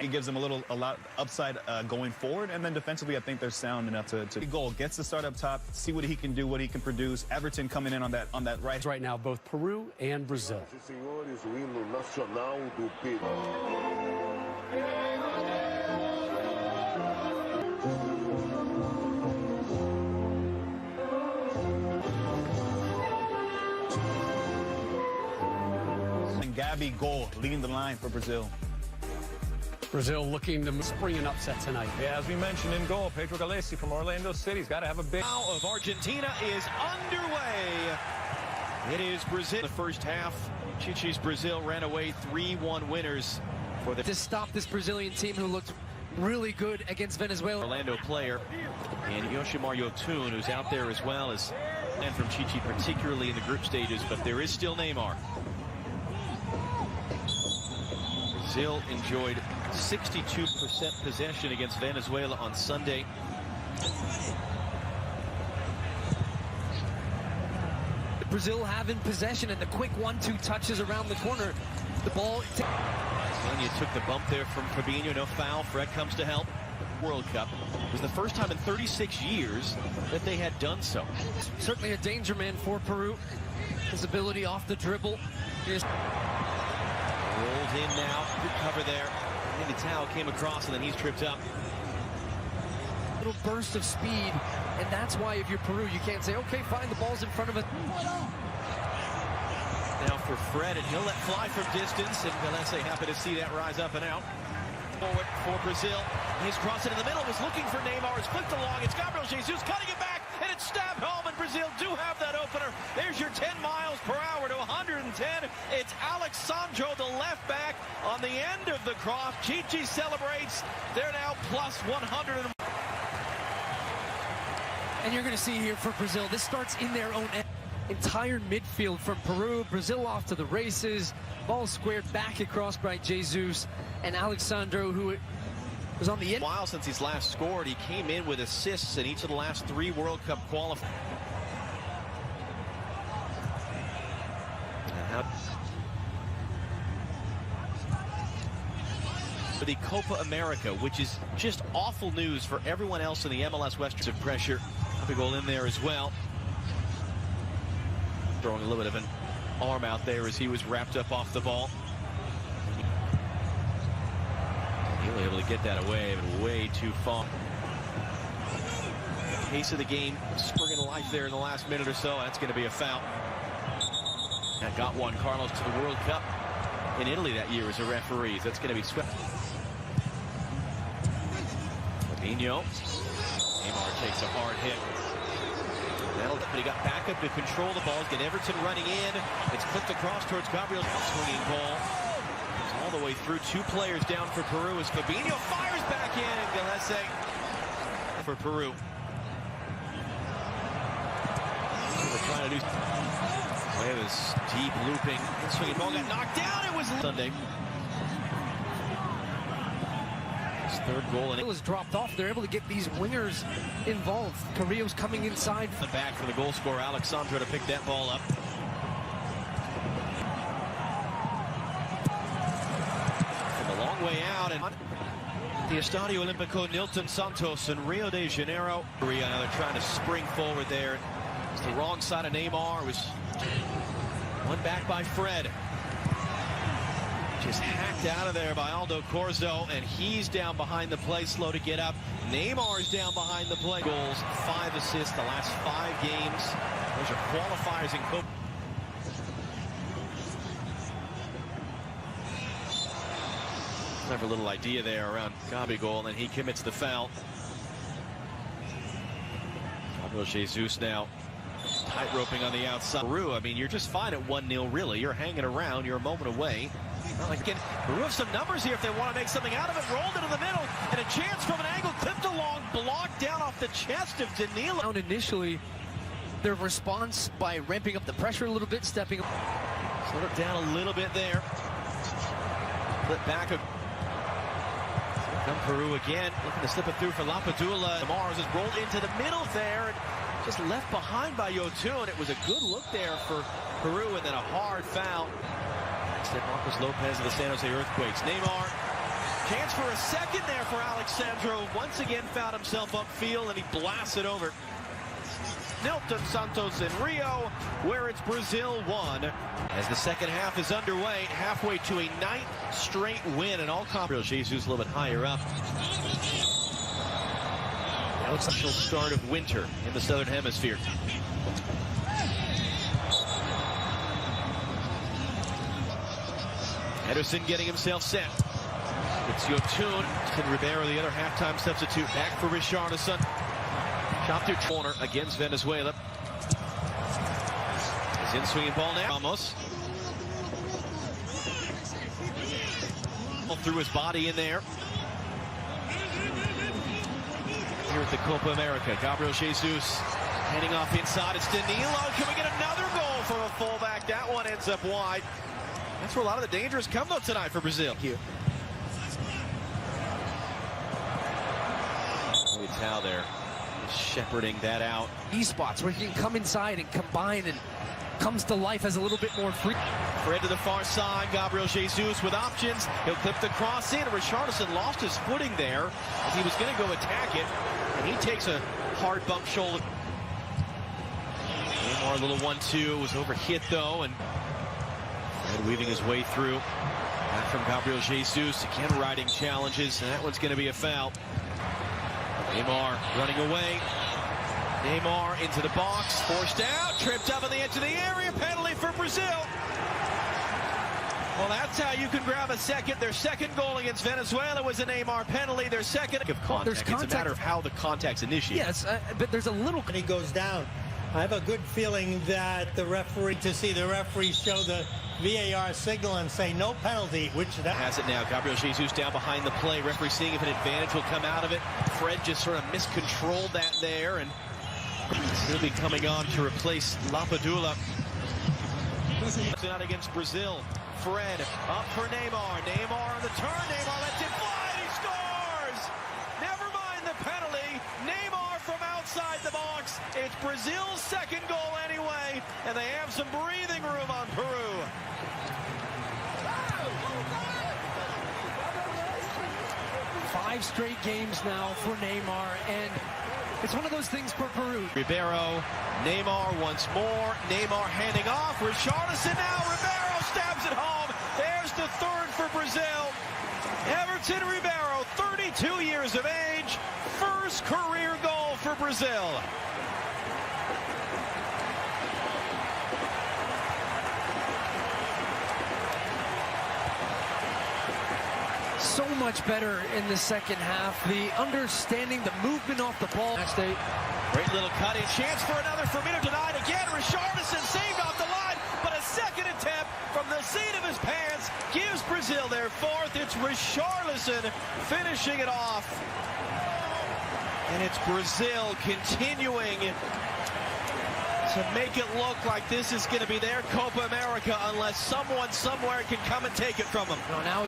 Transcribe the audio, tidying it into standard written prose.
He gives them a lot upside going forward, and then defensively, I think they're sound enough to goal. Gets to start up top, see what he can do, what he can produce. Everton coming in on that right. Right now, both Peru and Brazil. And Gabby goal, leading the line for Brazil. Brazil looking to spring an upset tonight. Yeah, as we mentioned in goal, Pedro Galesi from Orlando City. He's got to have a big... Now of Argentina is underway. It is Brazil. The first half, Chichi's Brazil ran away 3-1 winners for the... To stop this Brazilian team who looked really good against Venezuela. Orlando player and Yoshimar Yotun, who's out there as well as... and from Chichi, particularly in the group stages, but there is still Neymar. Brazil enjoyed 62% possession against Venezuela on Sunday. Brazil having possession and the quick 1-2 touches around the corner. The ball... You took the bump there from Fabinho, no foul. Fred comes to help. World Cup. It was the first time in 36 years that they had done so. Certainly a danger man for Peru. His ability off the dribble is... Rolled in now, good cover there. I think Tao came across and then he's tripped up. Little burst of speed, and that's why if you're Peru, you can't say, okay, fine, the ball's in front of it. Now for Fred, and he'll let fly from distance, and Galese happy to see that rise up and out. Forward for Brazil. He's crossed it in the middle, was looking for Neymar, it's flicked along, it's Gabriel Jesus cutting it back, and it's stabbed home, and Brazil do have that opener. There's your 10 miles per hour to 110. It's Alexandro, the left back, on the end of the cross. Chichi celebrates. They're now plus 100. And you're going to see here for Brazil, this starts in their own end. Entire midfield from Peru. Brazil off to the races. Ball squared back across by Jesus. And Alexandro, who was on the end. A while since he's last scored. He came in with assists in each of the last 3 World Cup qualifiers. For the Copa América, which is just awful news for everyone else in the MLS Western. Pressure. A goal in there as well. Throwing a little bit of an arm out there as he was wrapped up off the ball. He was able to get that away, but way too far. Pace of the game springing to life there in the last minute or so. That's going to be a foul. That got Juan Carlos to the World Cup in Italy that year as a referee. That's going to be swept. Fabinho. Neymar takes a hard hit. But he got back up to control the ball. Get Everton running in. It's clipped across towards Gabriel. Swinging ball. It's all the way through. 2 players down for Peru as Fabinho fires back in. And Galese for Peru. They're trying to do... It was deep looping. Swinging ball got knocked down. It was Sunday. His 3rd goal. And it was dropped off. They're able to get these wingers involved. Carrillo's coming inside. The back for the goal scorer, Alexandro, to pick that ball up. From a long way out. And the Estadio Olímpico Nilton Santos in Rio de Janeiro. Now they're trying to spring forward there. It's the wrong side of Neymar. It was one back by Fred. Just hacked out of there by Aldo Corzo, and he's down behind the play, slow to get up. Neymar's down behind the play. Goals, 5 assists the last 5 games. Those are qualifiers in Copa. Clever little idea there around Gabigol, and then he commits the foul. Gabriel Jesus now tight roping on the outside. Peru, I mean, you're just fine at 1-0, really. You're hanging around. You're a moment away. Well, again, Peru have some numbers here if they want to make something out of it. Rolled into the middle, and a chance from an angle, clipped along, blocked down off the chest of Danilo. Initially, their response by ramping up the pressure a little bit, stepping up. Slowed it down a little bit there. Flip back. Come Peru again, looking to slip it through for Lapadula. Mars is rolled into the middle there, and just left behind by Yotun. It was a good look there for Peru, and then a hard foul. Instead, Marcos Lopez of the San Jose Earthquakes. Neymar Chance for a second there for Alexandro. Once again found himself upfield and he blasts it over. Nilton Santos in Rio, where it's Brazil 1. As the second half is underway, halfway to a 9th straight win in all conference. Jesus a little bit higher up. Now it's the start of winter in the Southern Hemisphere. Ederson getting himself set. It's Yotun. Ribeiro, the other halftime substitute, back for Richarlison. Shot through corner against Venezuela. His in-swinging ball now. Ramos. Threw his body in there. Here at the Copa América, Gabriel Jesus heading off inside. It's Danilo. Can we get another goal from a fullback? That one ends up wide. That's where a lot of the dangers come though tonight for Brazil. How there, shepherding that out. These spots where he can come inside and combine and comes to life as a little bit more free. Fred to the far side, Gabriel Jesus with options. He'll clip the cross in. Richarlison lost his footing there as he was going to go attack it, and he takes a hard bump shoulder. Neymar, a little 1-2, was overhit though, and Fred weaving his way through. Back from Gabriel Jesus, again riding challenges, and that one's going to be a foul. Neymar running away. Neymar into the box, forced out, tripped up on the edge of the area, penalty for Brazil. Well, that's how you can grab a second. Their second goal against Venezuela was a Neymar penalty. Their second of contact. It's a matter of how the contact's initiated. Yes, but there's a little. And he goes down. I have a good feeling that the referee, to see the referee show the VAR signal and say no penalty, which that has it now. Gabriel Jesus down behind the play. Referee seeing if an advantage will come out of it. Fred just sort of miscontrolled that there, and he'll be coming on to replace Lapadula. Out against Brazil. Fred up for Neymar. Neymar on the turn. Neymar lets it fly. He scores. Never mind the penalty. Neymar from outside the box. It's Brazil's second goal anyway, and they have some breathing room on Peru. Five straight games now for Neymar, and it's one of those things for Peru. Ribeiro, Neymar once more. Neymar handing off. Richarlison now. Ribeiro stabs it home. There's the third for Brazil. Everton Ribeiro, 32 years of age. First career goal for Brazil. So much better in the second half. The understanding, the movement off the ball. Great little cutting. Chance for another for Mino denied again. Richarlison saved off the line, but a second attempt from the seat of his pants gives Brazil their fourth. It's Richarlison finishing it off. And it's Brazil continuing to make it look like this is going to be their Copa América unless someone somewhere can come and take it from them. Now